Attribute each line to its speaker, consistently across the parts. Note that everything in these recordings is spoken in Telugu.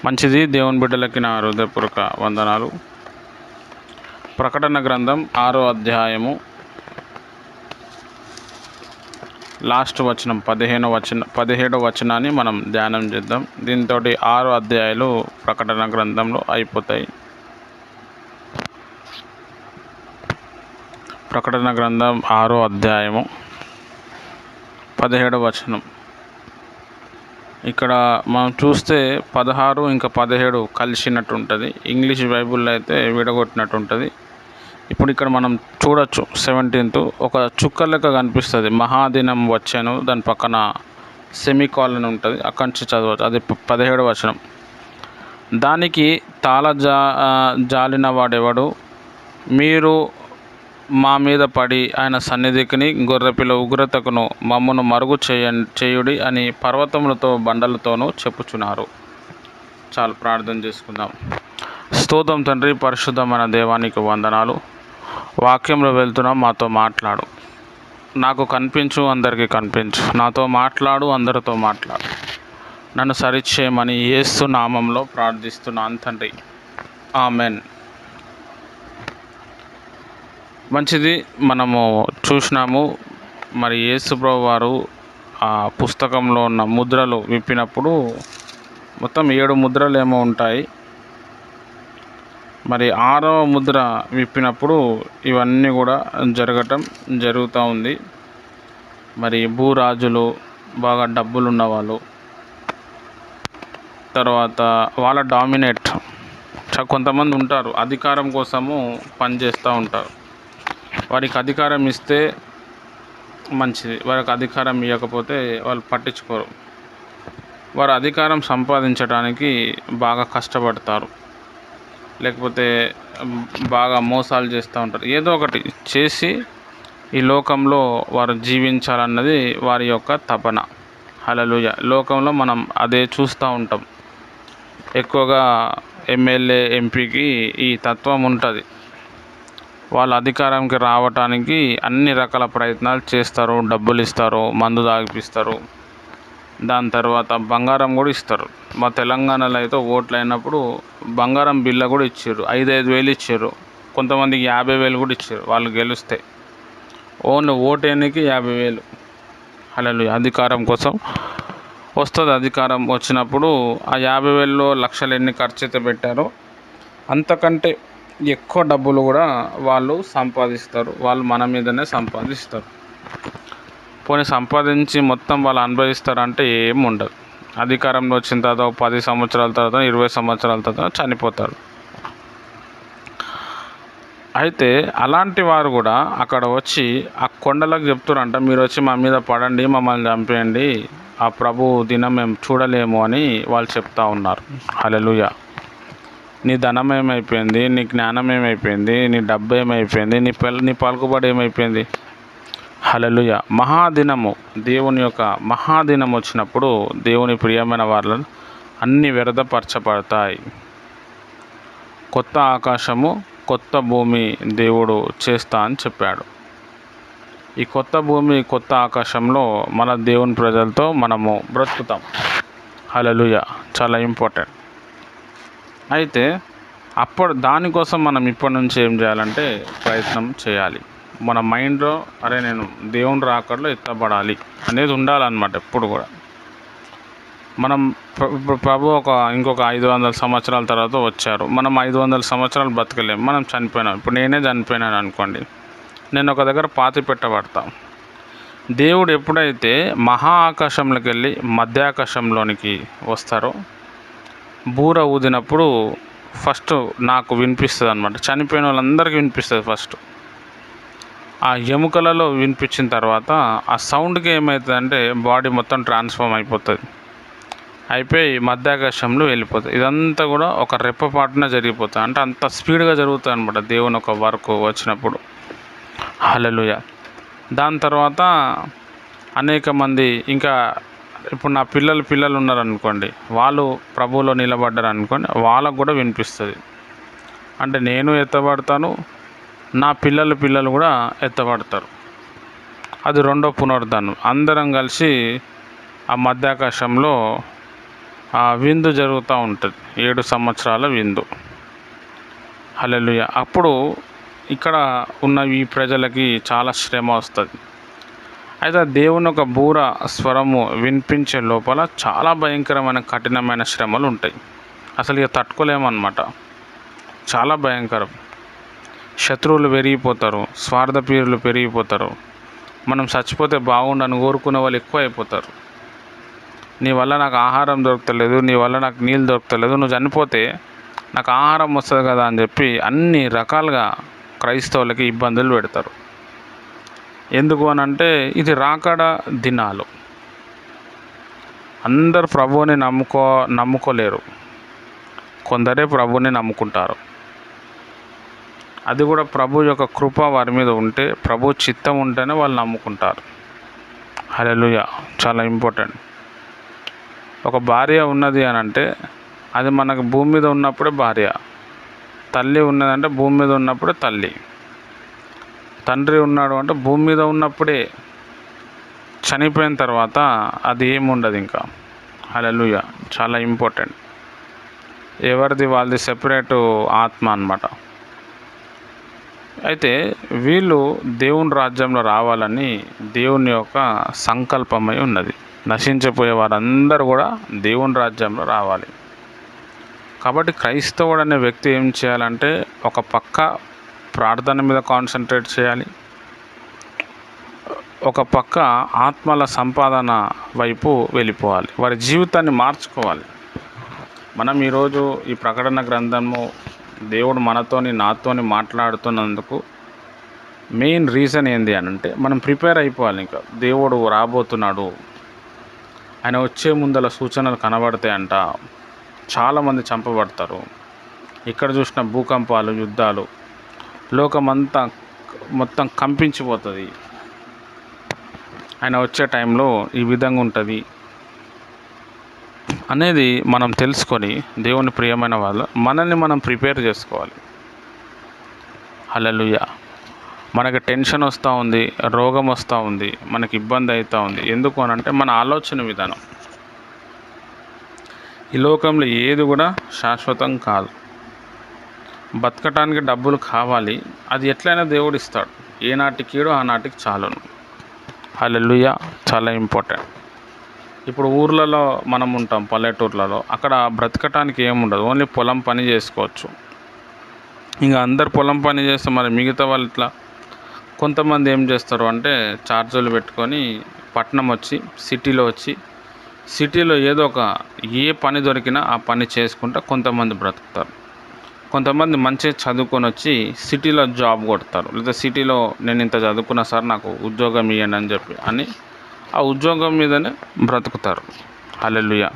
Speaker 1: మంచిది. దేవుని బిడ్డలకి నా హృదయపూర్వక వందనాలు. ప్రకటన గ్రంథం 6వ అధ్యాయము లాస్ట్ వచనం 17వ వచనాన్ని మనం ధ్యానం చేద్దాం. దీంతో 6 అధ్యాయాలు ప్రకటన గ్రంథంలో అయిపోతాయి. ప్రకటన గ్రంథం 6వ అధ్యాయము 17వ వచనం. ఇక్కడ మనం చూస్తే 16 ఇంకా 17 కలిసినట్టు ఉంటుంది. ఇంగ్లీష్ బైబుల్లో అయితే విడగొట్టినట్టు ఉంటుంది. ఇప్పుడు ఇక్కడ మనం చూడొచ్చు 17th ఒక చుక్క లెక్క కనిపిస్తుంది. మహాదినం వచ్చాను, దాని పక్కన సెమీకాలన్ ఉంటుంది, అక్కడి నుంచి చదవచ్చు. అది 17వ వచనం. దానికి జాలిన వాడెవడు, మీరు మా మీద పడి ఆయన సన్నిధికిని గొర్రెపిల్ల ఉగ్రతకును మమ్మను మరుగు చేయుడి అని పర్వతములతో బండలతోనూ చెప్పుచున్నారు. చాలు, ప్రార్థన చేసుకుందాం. స్తోత్రం తండ్రి, పరిశుద్ధమైన దేవానికి వందనాలు. వాక్యంలో వెళ్తున్నాం, మాతో మాట్లాడు. నాకు కనిపించు, అందరికీ కనిపించు. నాతో మాట్లాడు, అందరితో మాట్లాడు. నన్ను సరిచేయమని యేసు నామంలో ప్రార్థిస్తున్నాను తండ్రి, ఆమెన్. మంచిది. మనము చూసినాము, మరి యేసుప్రభు వారు ఆ పుస్తకంలో ఉన్న ముద్రలు విప్పినప్పుడు మొత్తం 7 ముద్రలు ఏమో ఉంటాయి. మరి 6వ ముద్ర విప్పినప్పుడు ఇవన్నీ కూడా జరుగుతూ ఉంది. మరి భూరాజులు, బాగా డబ్బులు ఉన్నవాళ్ళు, తర్వాత వాళ్ళ డామినేట్ కొంతమంది ఉంటారు, అధికారం కోసము పనిచేస్తూ ఉంటారు. వారికి అధికారం ఇస్తే మంచిది, వారికి అధికారం ఇవ్వకపోతే వాళ్ళు పట్టించుకోరు. వారు అధికారం సంపాదించడానికి బాగా కష్టపడతారు, లేకపోతే బాగా మోసాలు చేస్తూ ఉంటారు. ఏదో ఒకటి చేసి ఈ లోకంలో వారు జీవించాలన్నది వారి యొక్క తపన. హల్లెలూయా. లోకంలో మనం అదే చూస్తూ ఉంటాం. ఎక్కువగా ఎమ్మెల్యే, ఎంపీకి ఈ తత్వం ఉంటుంది. వాళ్ళు అధికారంకి రావటానికి అన్ని రకాల ప్రయత్నాలు చేస్తారు. డబ్బులు ఇస్తారు, మందు తాగిపిస్తారు, దాని తర్వాత బంగారం కూడా ఇస్తారు. మా తెలంగాణలో అయితే ఓట్లు అయినప్పుడు బంగారం బిల్ల కూడా ఇచ్చారు. 5,000 ఇచ్చారు. కొంతమందికి 50,000 కూడా ఇచ్చారు వాళ్ళు గెలిస్తే. ఓన్లీ ఓటేనికి 50,000. హల్లెలూయా. అధికారం కోసం వస్తుంది. అధికారం వచ్చినప్పుడు ఆ 50,000లో లక్షలు ఎన్ని ఖర్చు అయితే పెట్టారో అంతకంటే ఎక్కువ డబ్బులు కూడా వాళ్ళు సంపాదిస్తారు. వాళ్ళు మన మీదనే సంపాదిస్తారు. పోనీ సంపాదించి మొత్తం వాళ్ళు అనుభవిస్తారంటే ఏం ఉండదు. అధికారంలో వచ్చిన తర్వాత 10 సంవత్సరాల తర్వాత, 20 సంవత్సరాల తర్వాత చనిపోతారు. అయితే అలాంటి వారు కూడా అక్కడ వచ్చి ఆ కొండలకు చెప్తారంట, మీరు వచ్చి మా మీద పడండి, మమ్మల్ని చంపేయండి, ఆ ప్రభు దినం మేము చూడలేము అని వాళ్ళు చెప్తా ఉన్నారు. హల్లెలూయా. నీ ధనం ఏమైపోయింది, నీ జ్ఞానం ఏమైపోయింది, నీ డబ్బు ఏమైపోయింది, నీ పలుకుబడి ఏమైపోయింది. హల్లెలూయా. మహాదినము, దేవుని యొక్క మహాదినం వచ్చినప్పుడు దేవుని ప్రియమైన వాళ్ళను అన్నీ వ్యర్థపరచబడతాయి. కొత్త ఆకాశము, కొత్త భూమి దేవుడు చేస్తా అని చెప్పాడు. ఈ కొత్త భూమి, కొత్త ఆకాశంలో మన దేవుని ప్రజలతో మనము బ్రతుకుతాం. హల్లెలూయా. చాలా ఇంపార్టెంట్. అయితే దానికోసం మనం ఇప్పటి నుంచి ఏం చేయాలంటే ప్రయత్నం చేయాలి. మన మైండ్లో అరే నేను దేవుని రాకడలో ఎత్తబడాలి అనేది ఉండాలన్నమాట. ఎప్పుడు కూడా మనం ప్రభు ఇంకొక 500 సంవత్సరాల తర్వాత వచ్చారు. మనం 500 సంవత్సరాలు బతకలేము, మనం చనిపోయినాం. ఇప్పుడు నేనే చనిపోయినాను అనుకోండి, నేను ఒక దగ్గర పాతి పెట్టబడతా. దేవుడు ఎప్పుడైతే మహా ఆకాశంలోకి వెళ్ళి మధ్యాకాశంలోనికి వస్తారో, బూర ఊదినప్పుడు ఫస్ట్ నాకు వినిపిస్తుంది అనమాట. చనిపోయిన వాళ్ళందరికీ వినిపిస్తుంది ఫస్ట్. ఆ ఎముకలలో వినిపించిన తర్వాత ఆ సౌండ్కి ఏమవుతుందంటే బాడీ మొత్తం ట్రాన్స్ఫార్మ్ అయిపోయి మధ్యాకాశంలో వెళ్ళిపోతుంది. ఇదంతా కూడా ఒక రెప్పపాటున జరిగిపోతుంది. అంటే అంత స్పీడ్గా జరుగుతుంది అనమాట దేవుని ఒక వర్క్ వచ్చినప్పుడు. హల్లెలూయా. దాని తర్వాత అనేక మంది, ఇంకా ఇప్పుడు నా పిల్లలు ఉన్నారనుకోండి, వాళ్ళు ప్రభువులో నిలబడ్డారు అనుకోండి, వాళ్ళకు కూడా వినిపిస్తుంది. అంటే నేను ఎత్తబడతాను, నా పిల్లలు కూడా ఎత్తబడతారు. అది రెండో పునరుద్ధానం. అందరం కలిసి ఆ మధ్యాకాశంలో ఆ విందు జరుగుతూ ఉంటుంది, 7 సంవత్సరాల విందు. హల్లెలూయా. అప్పుడు ఇక్కడ ఉన్న ఈ ప్రజలకి చాలా శ్రమ వస్తుంది. అయితే దేవుని ఒక బూర స్వరము వినిపించే లోపల చాలా భయంకరమైన కఠినమైన శ్రమలు ఉంటాయి. అసలు ఇక తట్టుకోలేమన్నమాట. చాలా భయంకరం. శత్రువులు పెరిగిపోతారు, స్వార్థప్రియులు పెరిగిపోతారు. మనం చచ్చిపోతే బాగుండని కోరుకునే వాళ్ళు ఎక్కువ అయిపోతారు. నీ వల్ల నాకు ఆహారం దొరకలేదు, నీ వల్ల నాకు నీళ్ళు దొరకలేదు, నువ్వు చనిపోతే నాకు ఆహారం వస్తుంది కదా అని చెప్పి అన్ని రకాలుగా క్రైస్తవులకి ఇబ్బందులు పెడతారు. ఎందుకు అని అంటే ఇది రాకడ దినాలు. అందరు ప్రభువుని నమ్ముకోలేరు, కొందరే ప్రభువుని నమ్ముకుంటారు. అది కూడా ప్రభు యొక్క కృప వారి మీద ఉంటే, ప్రభు చిత్తం ఉంటేనే వాళ్ళు నమ్ముకుంటారు. హల్లెలూయా. చాలా ఇంపార్టెంట్. ఒక భార్య ఉన్నది అని అంటే అది మనకు భూమి మీద ఉన్నప్పుడే భార్య, తల్లి ఉన్నదంటే భూమి మీద ఉన్నప్పుడే తల్లి, తండ్రి ఉన్నాడు అంటే భూమి మీద ఉన్నప్పుడే. చనిపోయిన తర్వాత అది ఏముండదు ఇంకా. హల్లెలూయా. చాలా ఇంపార్టెంట్. ఎవరిది వాళ్ళది సెపరేటు ఆత్మ అన్నమాట. అయితే వీళ్ళు దేవుని రాజ్యంలో రావాలని దేవుని యొక్క సంకల్పమై ఉన్నది. నశించిపోయే వారందరూ కూడా దేవుని రాజ్యంలో రావాలి. కాబట్టి క్రైస్తవుడు అనే వ్యక్తి ఏం చేయాలంటే ఒక పక్క ప్రార్థన మీద కాన్సన్ట్రేట్ చేయాలి, ఒక పక్క ఆత్మల సంపాదన వైపు వెళ్ళిపోవాలి, వారి జీవితాన్ని మార్చుకోవాలి. మనం ఈరోజు ఈ ప్రకటన గ్రంథము దేవుడు నాతోని మాట్లాడుతున్నందుకు మెయిన్ రీజన్ ఏంది అని అంటే మనం ప్రిపేర్ అయిపోవాలి. ఇంకా దేవుడు రాబోతున్నాడు, ఆయన వచ్చే ముందల సూచనలు కనబడతాయంట. చాలామంది చంపబడతారు, ఇక్కడ చూసిన భూకంపాలు, యుద్ధాలు, లోకమంతా మొత్తం కంపించిపోతుంది. ఆయన వచ్చే టైంలో ఈ విధంగా ఉంటుంది అనేది మనం తెలుసుకొని దేవుని ప్రియమైన వాళ్ళు మనల్ని మనం ప్రిపేర్ చేసుకోవాలి. హల్లెలూయా. మనకి టెన్షన్ వస్తూ ఉంది, రోగం వస్తూ ఉంది, మనకి ఇబ్బంది అవుతూ ఉంది. ఎందుకు అని అంటే మన ఆలోచన విధానం. ఈ లోకంలో ఏది కూడా శాశ్వతం కాదు. బతకటానికి డబ్బులు కావాలి, అది ఎట్లయినా దేవుడు ఇస్తాడు. ఏనాటికీడు ఆనాటికి చాలును. హల్లెలూయా. చాలా ఇంపార్టెంట్. ఇప్పుడు ఊర్లలో మనం ఉంటాం, పల్లెటూర్లలో, అక్కడ బ్రతకటానికి ఏముండదు, ఓన్లీ పొలం పని చేసుకోవచ్చు. ఇంకా అందరు పొలం పని చేస్తే మరి మిగతా వాళ్ళు ఇట్లా కొంతమంది ఏం చేస్తారు అంటే ఛార్జీలు పెట్టుకొని పట్టణం వచ్చి సిటీలో ఏదో ఒక ఏ పని దొరికినా ఆ పని చేసుకుంటా కొంతమంది బ్రతుకుతారు. కొంతమంది మంచిగా చదువుకొని వచ్చి సిటీలో జాబ్ కొడతారు, లేదా సిటీలో నేను ఇంత చదువుకున్నా సార్ నాకు ఉద్యోగం ఇవ్వండి అని చెప్పి ఆ ఉద్యోగం మీదనే బ్రతుకుతారు. హల్లెలూయా.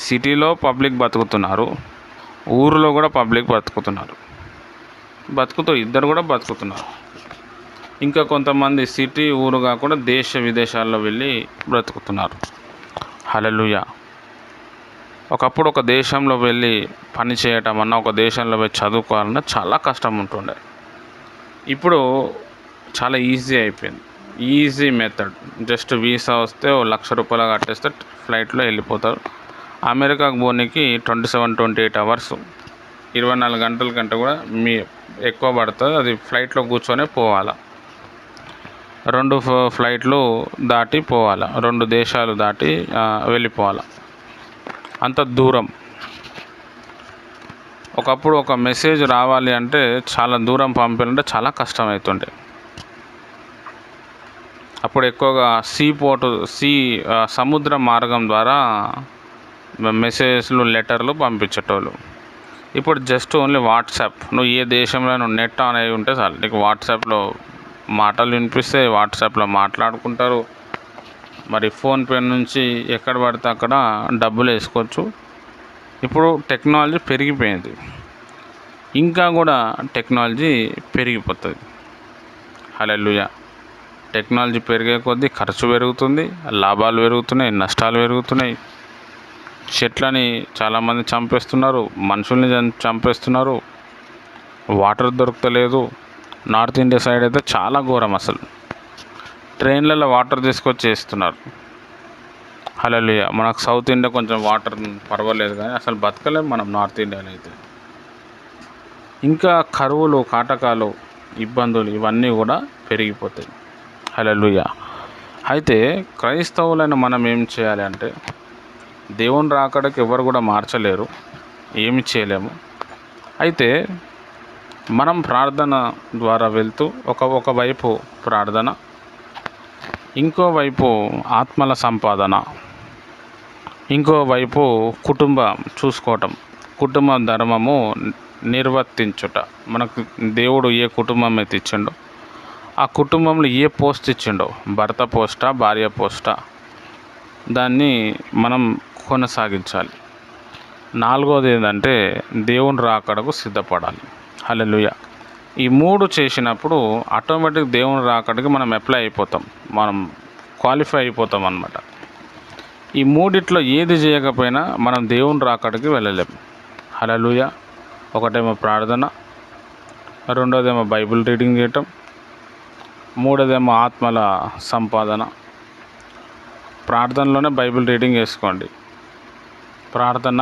Speaker 1: సిటీలో పబ్లిక్ బతుకుతున్నారు, ఊరిలో కూడా పబ్లిక్ బతుకుతున్నారు, ఇద్దరు కూడా బతుకుతున్నారు. ఇంకా కొంతమంది సిటీ ఊరు కాకుండా దేశ విదేశాల్లో వెళ్ళి బ్రతుకుతున్నారు. హల్లెలూయా. ఒకప్పుడు ఒక దేశంలో వెళ్ళి పని చేయటం అన్నా, ఒక దేశంలో వెళ్ళి చదువుకోవాలన్నా చాలా కష్టం ఉంటుండే. ఇప్పుడు చాలా ఈజీ అయిపోయింది. Easy method. జస్ట్ వీసా వస్తే ₹1,00,000 కట్టేస్తే ఫ్లైట్లో వెళ్ళిపోతారు. అమెరికాకు పోనీకి 27-28 అవర్స్, 24 గంటల కంటే కూడా ఎక్కువ పడుతుంది. అది ఫ్లైట్లో కూర్చొనే పోవాలి. 2 ఫ్లైట్లు దాటి పోవాలి, 2 దేశాలు దాటి వెళ్ళిపోవాలి. అంత దూరం. ఒకప్పుడు ఒక మెసేజ్ రావాలి అంటే చాలా దూరం పంపాలంటే చాలా కష్టం అవుతుండే. అప్పుడు ఎక్కువగా సముద్ర మార్గం ద్వారా మెసేజ్లు, లెటర్లు పంపించేటోళ్ళు. ఇప్పుడు జస్ట్ ఓన్లీ వాట్సాప్. నువ్వు ఏ దేశంలో నెట్ ఆన్ అయి ఉంటే చాలు, నీకు వాట్సాప్లో మాటలు వినిపిస్తే వాట్సాప్లో మాట్లాడుకుంటారు. మరి ఫోన్పే నుంచి ఎక్కడ పడితే అక్కడ డబ్బులు వేసుకోవచ్చు. ఇప్పుడు టెక్నాలజీ పెరిగిపోయింది, ఇంకా కూడా టెక్నాలజీ పెరిగిపోతుంది. హల్లెలూయా. టెక్నాలజీ పెరిగే కొద్దీ ఖర్చు పెరుగుతుంది, లాభాలు పెరుగుతున్నాయి, నష్టాలు పెరుగుతున్నాయి. చెట్లని చాలామంది చంపేస్తున్నారు, మనుషుల్ని చంపేస్తున్నారు, వాటర్ దొరకలేదు. నార్త్ ఇండియా సైడ్ అయితే చాలా ఘోరం. అసలు ట్రైన్లలో వాటర్ తీసుకొచ్చి వేస్తున్నారు. హల్లెలూయా. మనకు సౌత్ ఇండియా కొంచెం వాటర్ పర్వాలేదు, కానీ అసలు బతకలేము మనం నార్త్ ఇండియాలో అయితే. ఇంకా కరువులు, కాటకాలు, ఇబ్బందులు ఇవన్నీ కూడా పెరిగిపోతాయి. హల్లెలూయా. అయితే క్రైస్తవులైన మనం ఏం చేయాలి అంటే, దేవుని రాకడకి ఎవరు కూడా మార్చలేరు, ఏమి చేయలేము. అయితే మనం ప్రార్థన ద్వారా వెళ్తూ ఒకవైపు ప్రార్థన, ఇంకోవైపు ఆత్మల సంపాదన, ఇంకోవైపు కుటుంబం చూసుకోవటం, కుటుంబ ధర్మము నిర్వర్తించుట. మనకు దేవుడు ఏ కుటుంబం అయితే ఇచ్చిండో ఆ కుటుంబంలో ఏ పోస్ట్ ఇచ్చిండో, భర్త పోస్టా భార్య పోస్టా, దాన్ని మనం కొనసాగించాలి. నాలుగోది ఏంటంటే దేవుని రాకడకు సిద్ధపడాలి. హల్లెలూయా. ఈ మూడు చేసినప్పుడు ఆటోమేటిక్ దేవుని రాకడికి మనం అప్లై అయిపోతాం, మనం క్వాలిఫై అయిపోతాం అన్నమాట. ఈ మూడిట్లో ఏది చేయకపోయినా మనం దేవుని రాకడికి వెళ్ళలేము. హల్లెలూయా. ఒకటేమో ప్రార్థన, రెండోదేమో బైబిల్ రీడింగ్ చేయటం, మూడోదేమో ఆత్మల సంపాదన. ప్రార్థనలోనే బైబిల్ రీడింగ్ చేసుకోండి. ప్రార్థన,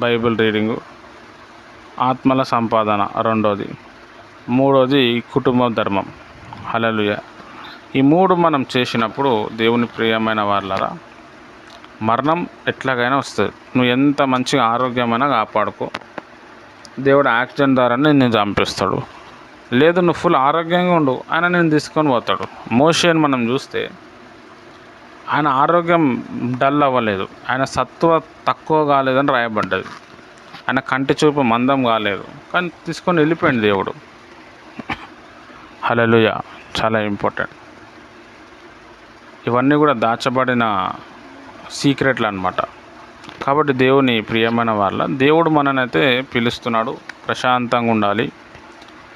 Speaker 1: బైబిల్ రీడింగు, ఆత్మల సంపాదన రెండోది, మూడోది కుటుంబ ధర్మం. హల్లెలూయా. ఈ మూడు మనం చేసినప్పుడు దేవుని ప్రియమైన వాళ్ళరా, మరణం ఎట్లాగైనా వస్తుంది. నువ్వు ఎంత మంచిగా ఆరోగ్యమైనా కాపాడుకో, దేవుడు యాక్సిడెంట్ ద్వారానే నేను చంపిస్తాడు. లేదు నువ్వు ఫుల్ ఆరోగ్యంగా ఉండు, ఆయన నేను తీసుకొని పోతాడు. మోషేని మనం చూస్తే ఆయన ఆరోగ్యం డల్ అవ్వలేదు, ఆయన సత్వ తక్కువ కాలేదని రాయబడ్డది. ఆయన కంటి చూపు మందం కాలేదు, కానీ తీసుకొని వెళ్ళిపోయింది దేవుడు. హల్లెలూయా. చాలా ఇంపార్టెంట్. ఇవన్నీ కూడా దాచబడిన సీక్రెట్లు అన్నమాట. కాబట్టి దేవుని ప్రియమైన వాళ్ళ, దేవుడు మననైతే పిలుస్తున్నాడు. ప్రశాంతంగా ఉండాలి,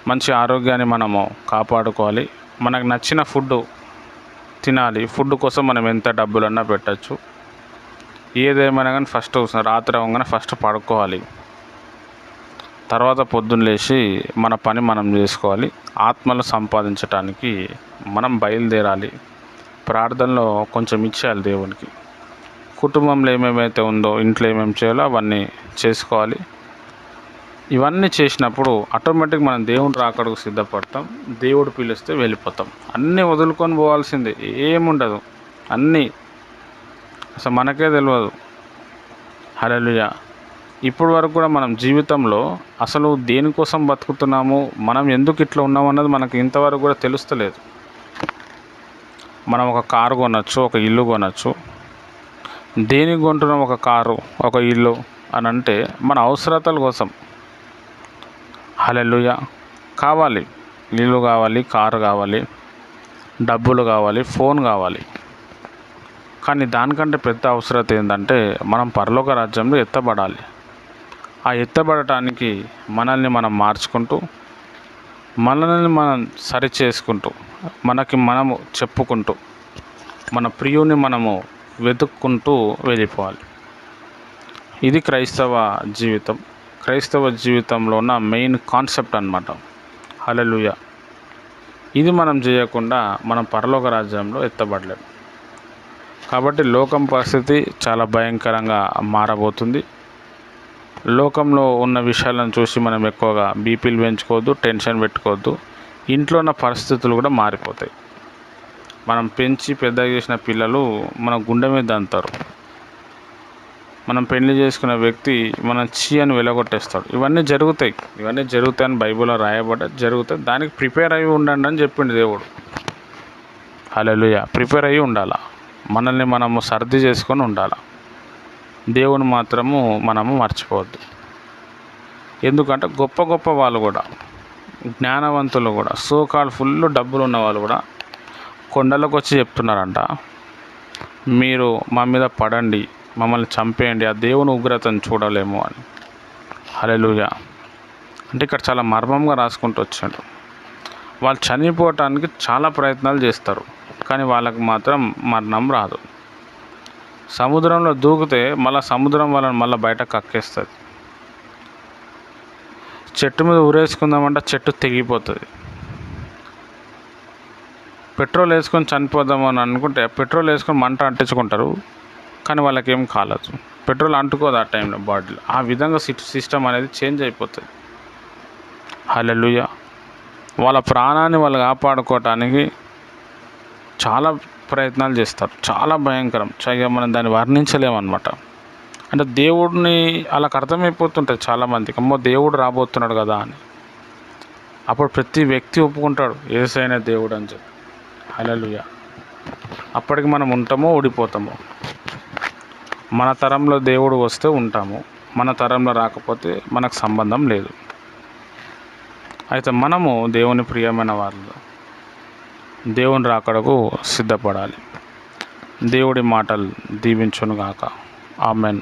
Speaker 1: మంచి ఆరోగ్యాన్ని మనము కాపాడుకోవాలి, మనకు నచ్చిన ఫుడ్ తినాలి. ఫుడ్ కోసం మనం ఎంత డబ్బులన్నా పెట్టచ్చు. ఏదేమైనా కానీ ఫస్ట్ రాత్రి అవ్వగానే ఫస్ట్ పడుకోవాలి, తర్వాత పొద్దున్న లేచి మన పని మనం చేసుకోవాలి. ఆత్మలు సంపాదించడానికి మనం బయలుదేరాలి. ప్రార్థనలో కొంచెం ఇచ్చేయాలి దేవునికి. కుటుంబంలో ఏమేమైతే ఉందో, ఇంట్లో ఏమేమి చేయాలో అవన్నీ చేసుకోవాలి. ఇవన్నీ చేసినప్పుడు ఆటోమేటిక్ మనం దేవుని రాకడకు సిద్ధపడతాం. దేవుడు పిలిస్తే వెళ్ళిపోతాం. అన్నీ వదులుకొని పోవాల్సిందే, ఏముండదు. అన్నీ అసలు మనకే తెలియదు. హల్లెలూయా. ఇప్పటి వరకు కూడా మనం జీవితంలో అసలు దేనికోసం బతుకుతున్నాము, మనం ఎందుకు ఇట్లా ఉన్నాము అన్నది మనకు ఇంతవరకు కూడా తెలుస్తలేదు. మనం ఒక కారు కొనచ్చు, ఒక ఇల్లు కొనచ్చు. దేనికి కొంటున్నాం ఒక కారు, ఒక ఇల్లు అని అంటే మన అవసరతల కోసం. హల్లెలూయా. కావాలి, ఇల్లు కావాలి, కారు కావాలి, డబ్బులు కావాలి, ఫోన్ కావాలి. కానీ దానికంటే పెద్ద అవసరత ఏంటంటే మనం పరలోక రాజ్యంలో ఎత్తబడాలి. ఆ ఎత్తబడటానికి మనల్ని మనం మార్చుకుంటూ, మనల్ని మనం సరి చేసుకుంటూ, మనకి మనము చెప్పుకుంటూ, మన ప్రియుని మనము వెతుక్కుంటూ వెళ్ళిపోవాలి. ఇది క్రైస్తవ జీవితం. క్రైస్తవ జీవితంలో ఉన్న మెయిన్ కాన్సెప్ట్ అన్నమాట. హల్లెలూయా. ఇది మనం చేయకుండా మనం పరలోక రాజ్యంలో ఎత్తబడలేము. కాబట్టి లోకం పరిస్థితి చాలా భయంకరంగా మారబోతుంది. లోకంలో ఉన్న విషయాలను చూసి మనం ఎక్కువగా బీపీలు పెంచుకోవద్దు, టెన్షన్ పెట్టుకోవద్దు. ఇంట్లో ఉన్న పరిస్థితులు కూడా మారిపోతాయి. మనం పెంచి పెద్దగా చేసిన పిల్లలు మన గుండె మీద దంతారు. మనం పెళ్లి చేసుకున్న వ్యక్తి మనం చీ అని వెలగొట్టేస్తాడు. ఇవన్నీ జరుగుతాయని బైబిల్లో రాయబడ్డ జరుగుతాయి. దానికి ప్రిపేర్ అయ్యి ఉండండి అని చెప్పిండు దేవుడు. హల్లెలూయా. ప్రిపేర్ అయ్యి ఉండాలా, మనల్ని మనము సర్ది చేసుకొని ఉండాలా. దేవుని మాత్రము మనము మర్చిపోవద్దు. ఎందుకంటే గొప్ప గొప్ప వాళ్ళు కూడా, జ్ఞానవంతులు కూడా, సోకాల్ ఫుల్ డబ్బులు ఉన్న వాళ్ళు కూడా కొండలకు వచ్చి చెప్తున్నారంట, మీరు మా మీద పడండి, మమ్మల్ని చంపేయండి, ఆ దేవుని ఉగ్రతను చూడలేము అని. హల్లెలూయా. అంటే ఇక్కడ చాలా మర్మంగా రాసుకుంటూ వచ్చాడు. వాళ్ళు చనిపోవటానికి చాలా ప్రయత్నాలు చేస్తారు, కానీ వాళ్ళకి మాత్రం మరణం రాదు. సముద్రంలో దూకితే మళ్ళీ సముద్రం వాళ్ళని మళ్ళీ బయట కక్కేస్తుంది. చెట్టు మీద ఊరేసుకుందామంటే చెట్టు తెగిపోతుంది. పెట్రోల్ వేసుకొని చనిపోదామని అనుకుంటే పెట్రోల్ వేసుకొని మంట అంటించుకుంటారు, కానీ వాళ్ళకేం కాలేదు. పెట్రోల్ అంటుకోదు ఆ టైంలో బాడీలో. ఆ విధంగా సిస్టమ్ అనేది చేంజ్ అయిపోతుంది. హల్లెలూయా. వాళ్ళ ప్రాణాన్ని వాళ్ళు కాపాడుకోవటానికి చాలా ప్రయత్నాలు చేస్తారు. చాలా భయంకరం. మనం దాన్ని వర్ణించలేమన్నమాట. అంటే దేవుడిని వాళ్ళకి అర్థమైపోతుంటుంది చాలామందికి, అమ్మో దేవుడు రాబోతున్నాడు కదా అని. అప్పుడు ప్రతి వ్యక్తి ఒప్పుకుంటాడు యేసయ్యనే దేవుడు అని చెప్పి. హల్లెలూయా. అప్పటికి మనం ఉంటామో ఊడిపోతామో. మన తరంలో దేవుడు వస్తే ఉంటాము, మన తరంలో రాకపోతే మనకు సంబంధం లేదు. అయితే మనము దేవుని ప్రియమైన వాళ్ళు, దేవుని రాకడకు సిద్ధపడాలి. దేవుడి మాటలు దీవించునుగాక. ఆమెన్.